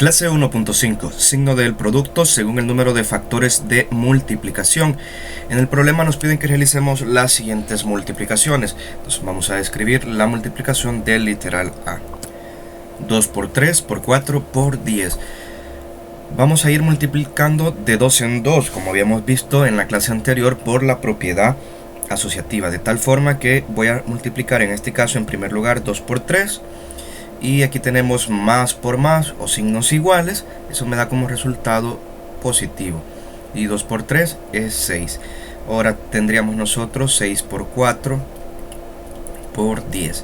Clase 1.5. Signo del producto según el número de factores de multiplicación. En el problema nos piden que realicemos las siguientes multiplicaciones. Entonces vamos a escribir la multiplicación del literal A. 2 por 3 por 4 por 10. Vamos a ir multiplicando de 2 en 2, como habíamos visto en la clase anterior, por la propiedad asociativa. De tal forma que voy a multiplicar en este caso en primer lugar 2 por 3. Y aquí tenemos más por más o signos iguales. Eso me da como resultado positivo. Y 2 por 3 es 6. Ahora tendríamos nosotros 6 por 4 por 10.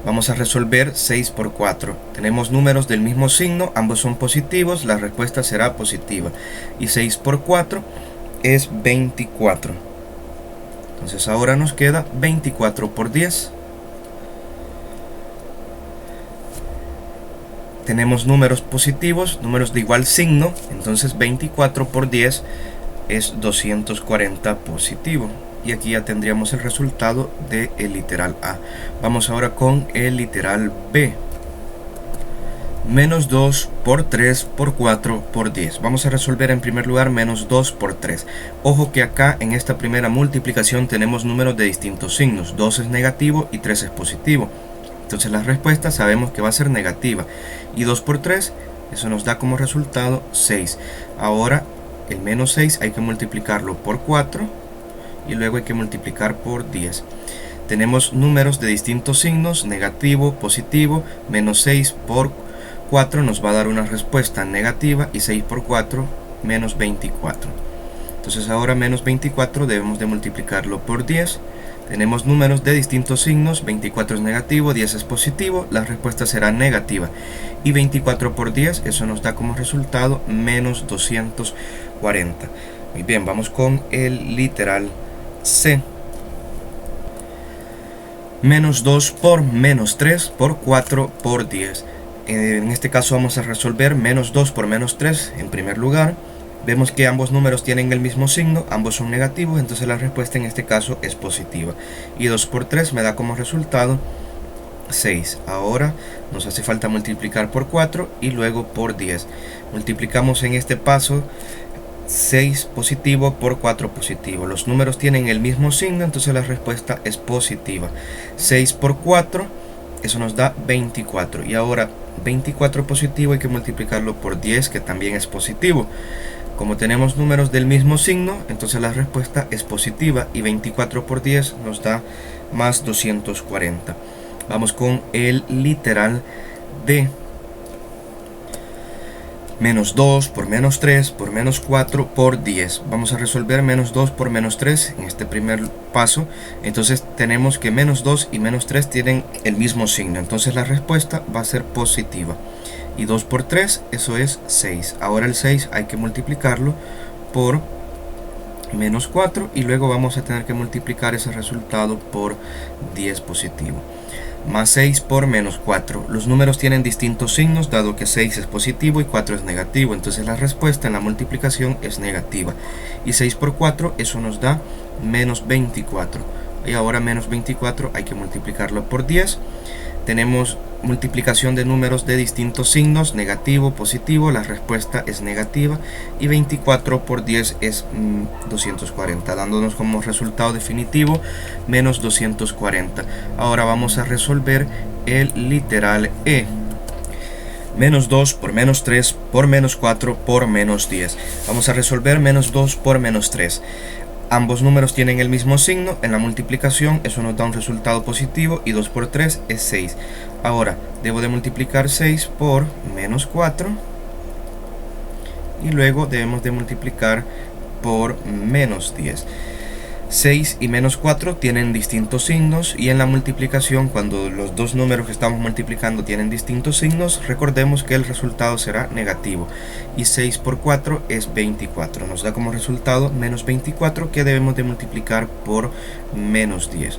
Vamos a resolver 6 por 4. Tenemos números del mismo signo, ambos son positivos, la respuesta será positiva. Y 6 por 4 es 24. Entonces ahora nos queda 24 por 10. Tenemos números positivos, números de igual signo, entonces 24 por 10 es 240 positivo. Y aquí ya tendríamos el resultado del literal A. Vamos ahora con el literal B. Menos 2 por 3 por 4 por 10. Vamos a resolver en primer lugar menos 2 por 3. Ojo que acá en esta primera multiplicación tenemos números de distintos signos. 2 es negativo y 3 es positivo. Entonces la respuesta sabemos que va a ser negativa. Y 2 por 3, eso nos da como resultado 6. Ahora el menos 6 hay que multiplicarlo por 4 y luego hay que multiplicar por 10. Tenemos números de distintos signos, negativo, positivo. Menos 6 por 4 nos va a dar una respuesta negativa y 6 por 4 menos 24. Entonces ahora menos 24 debemos de multiplicarlo por 10. Tenemos números de distintos signos, 24 es negativo, 10 es positivo, la respuesta será negativa. Y 24 por 10, eso nos da como resultado menos 240. Muy bien, vamos con el literal C. Menos 2 por menos 3 por 4 por 10. En este caso vamos a resolver menos 2 por menos 3 en primer lugar. Vemos que ambos números tienen el mismo signo, ambos son negativos, entonces la respuesta en este caso es positiva. Y 2 por 3 me da como resultado 6. Ahora nos hace falta multiplicar por 4 y luego por 10. Multiplicamos en este paso 6 positivo por 4 positivo. Los números tienen el mismo signo, entonces la respuesta es positiva. 6 por 4, eso nos da 24. Y ahora 24 positivo hay que multiplicarlo por 10, que también es positivo. Como tenemos números del mismo signo, entonces la respuesta es positiva y 24 por 10 nos da más 240. Vamos con el literal D. Menos 2 por menos 3 por menos 4 por 10. Vamos a resolver menos 2 por menos 3 en este primer paso. Entonces tenemos que menos 2 y menos 3 tienen el mismo signo. Entonces la respuesta va a ser positiva. Y 2 por 3, eso es 6. Ahora el 6 hay que multiplicarlo por menos 4 y luego vamos a tener que multiplicar ese resultado por 10 positivo. Más 6 por menos 4. Los números tienen distintos signos, dado que 6 es positivo y 4 es negativo. Entonces la respuesta en la multiplicación es negativa. Y 6 por 4, eso nos da menos 24. Y ahora menos 24 hay que multiplicarlo por 10. Tenemos multiplicación de números de distintos signos, negativo, positivo, la respuesta es negativa. Y 24 por 10 es 240, dándonos como resultado definitivo menos 240. Ahora vamos a resolver el literal E. Menos 2 por menos 3 por menos 4 por menos 10. Vamos a resolver menos 2 por menos 3. Ambos números tienen el mismo signo, en la multiplicación eso nos da un resultado positivo y 2 por 3 es 6. Ahora debo de multiplicar 6 por menos 4 y luego debemos de multiplicar por menos 10. 6 y menos 4 tienen distintos signos y en la multiplicación, cuando los dos números que estamos multiplicando tienen distintos signos, recordemos que el resultado será negativo. Y 6 por 4 es 24. Nos da como resultado menos 24, que debemos de multiplicar por menos 10.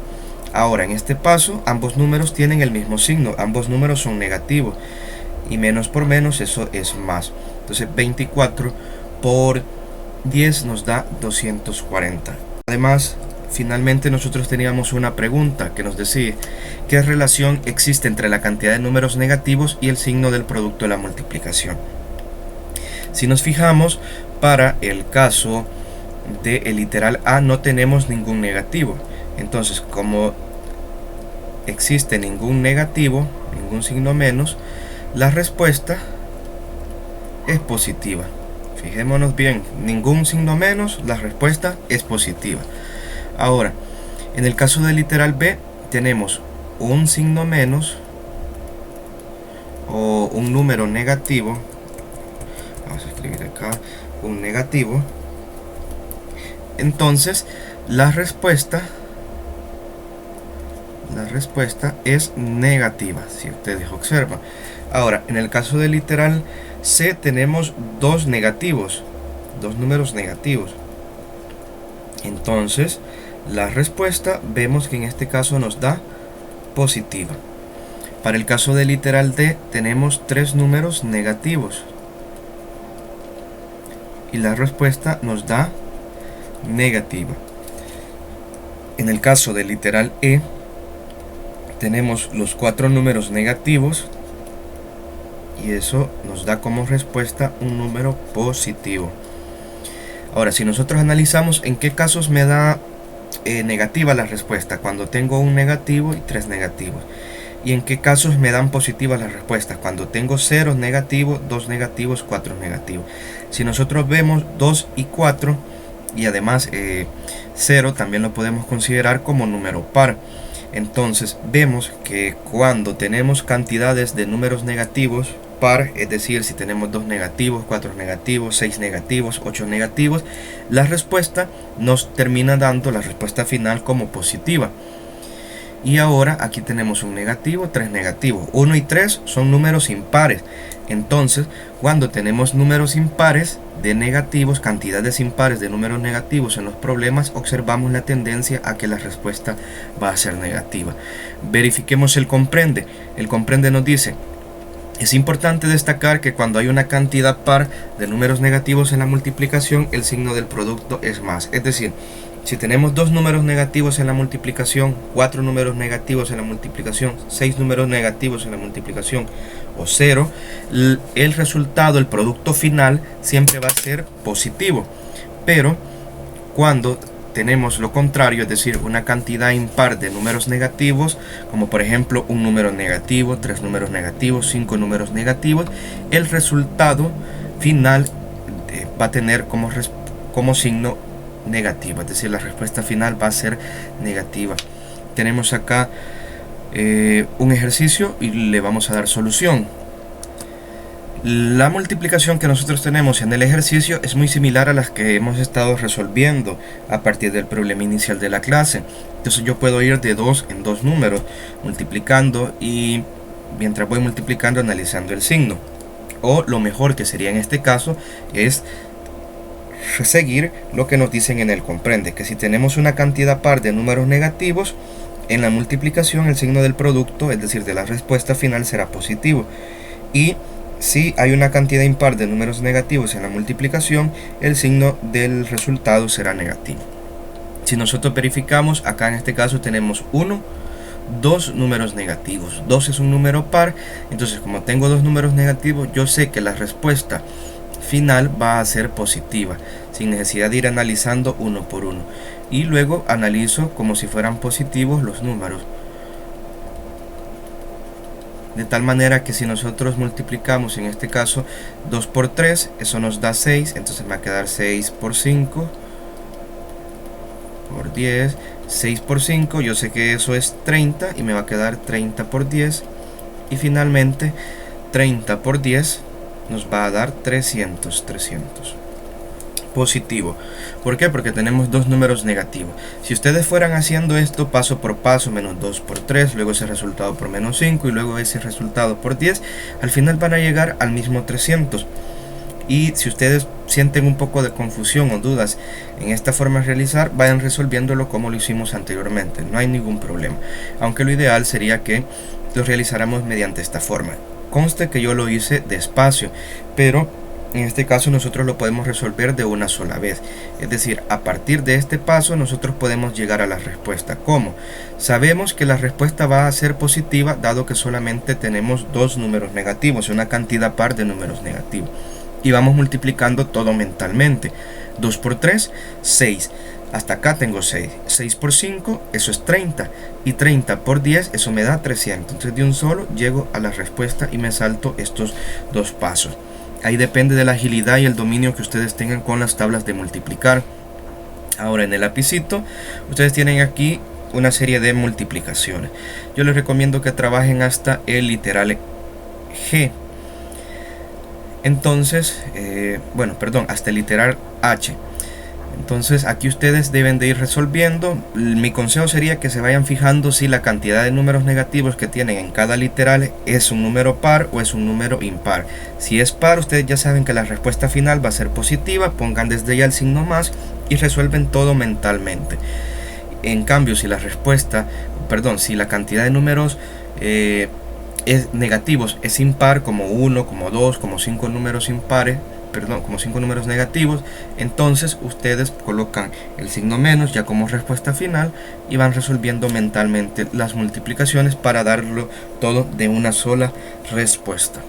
Ahora en este paso ambos números tienen el mismo signo, ambos números son negativos. Y menos por menos, eso es más. Entonces 24 por 10 nos da 240. Además, finalmente nosotros teníamos una pregunta que nos decía ¿qué relación existe entre la cantidad de números negativos y el signo del producto de la multiplicación? Si nos fijamos, para el caso del literal A no tenemos ningún negativo. Entonces, como existe ningún negativo, ningún signo menos, la respuesta es positiva. Fijémonos bien, ningún signo menos, la respuesta es positiva. Ahora, en el caso del literal B, tenemos un signo menos o un número negativo. Vamos a escribir acá un negativo. Entonces, la respuesta es negativa, si ustedes observan. Ahora, en el caso del literal C tenemos dos negativos, dos números negativos. Entonces, la respuesta vemos que en este caso nos da positiva. Para el caso del literal D tenemos tres números negativos y la respuesta nos da negativa. En el caso del literal E tenemos los cuatro números negativos y eso nos da como respuesta un número positivo. Ahora, si nosotros analizamos en qué casos me da negativa la respuesta, cuando tengo un negativo y tres negativos, y en qué casos me dan positivas las respuestas, cuando tengo 0 negativos, 2 negativos, 4 negativos. Si nosotros vemos 2 y 4 y además 0 también lo podemos considerar como número par. Entonces vemos que cuando tenemos cantidades de números negativos par, es decir, si tenemos 2 negativos, 4 negativos, 6 negativos, 8 negativos, la respuesta nos termina dando la respuesta final como positiva. Y ahora aquí tenemos un negativo, 3 negativos. 1 y 3 son números impares. Entonces, cuando tenemos números impares de negativos, cantidades impares de números negativos en los problemas, observamos la tendencia a que la respuesta va a ser negativa. Verifiquemos el comprende. El comprende nos dice: es importante destacar que cuando hay una cantidad par de números negativos en la multiplicación, el signo del producto es más. Es decir, si tenemos 2 números negativos en la multiplicación, 4 números negativos en la multiplicación, 6 números negativos en la multiplicación o 0, el resultado, el producto final siempre va a ser positivo. Pero cuando tenemos lo contrario, es decir, una cantidad impar de números negativos, como por ejemplo un número negativo, 3 números negativos, 5 números negativos, el resultado final va a tener como signo negativo, es decir, la respuesta final va a ser negativa. Tenemos acá un ejercicio y le vamos a dar solución. La multiplicación que nosotros tenemos en el ejercicio es muy similar a las que hemos estado resolviendo a partir del problema inicial de la clase. Entonces yo puedo ir de 2 en 2 números multiplicando y mientras voy multiplicando analizando el signo. O lo mejor que sería en este caso es seguir lo que nos dicen en el comprende, que si tenemos una cantidad par de números negativos en la multiplicación, el signo del producto, es decir, de la respuesta final, será positivo. Y si hay una cantidad impar de números negativos en la multiplicación, el signo del resultado será negativo. Si nosotros verificamos, acá en este caso tenemos 1, 2 números negativos. 2 es un número par, entonces como tengo 2 números negativos, yo sé que la respuesta final va a ser positiva, sin necesidad de ir analizando uno por uno. Y luego analizo como si fueran positivos los números. De tal manera que si nosotros multiplicamos, en este caso 2 por 3, eso nos da 6, entonces me va a quedar 6 por 5, por 10, 6 por 5, yo sé que eso es 30 y me va a quedar 30 por 10. Y finalmente 30 por 10 nos va a dar 300. Positivo. ¿Por qué? Porque tenemos 2 números negativos. Si ustedes fueran haciendo esto paso por paso, menos 2 por 3, luego ese resultado por menos 5 y luego ese resultado por 10, al final van a llegar al mismo 300. Y si ustedes sienten un poco de confusión o dudas en esta forma de realizar, vayan resolviéndolo como lo hicimos anteriormente, no hay ningún problema. Aunque lo ideal sería que lo realizáramos mediante esta forma. Conste que yo lo hice despacio, pero En este caso nosotros lo podemos resolver de una sola vez. Es decir, a partir de este paso nosotros podemos llegar a la respuesta. ¿Cómo? Sabemos que la respuesta va a ser positiva dado que solamente tenemos dos números negativos, una cantidad par de números negativos. Y vamos multiplicando todo mentalmente. 2 por 3, 6. Hasta acá tengo 6. 6 por 5, eso es 30. Y 30 por 10, eso me da 300. Entonces de un solo llego a la respuesta y me salto estos dos pasos. Ahí depende de la agilidad y el dominio que ustedes tengan con las tablas de multiplicar. Ahora en el lapicito, ustedes tienen aquí una serie de multiplicaciones. Yo les recomiendo que trabajen hasta el literal G. Entonces, hasta el literal H. Entonces aquí ustedes deben de ir resolviendo. Mi consejo sería que se vayan fijando si la cantidad de números negativos que tienen en cada literal es un número par o es un número impar. Si es par, ustedes ya saben que la respuesta final va a ser positiva. Pongan desde ya el signo más y resuelven todo mentalmente. En cambio, si la cantidad de números negativos es impar, como 1, como 2, como 5 números impares, como 5 números negativos, entonces ustedes colocan el signo menos ya como respuesta final y van resolviendo mentalmente las multiplicaciones para darlo todo de una sola respuesta.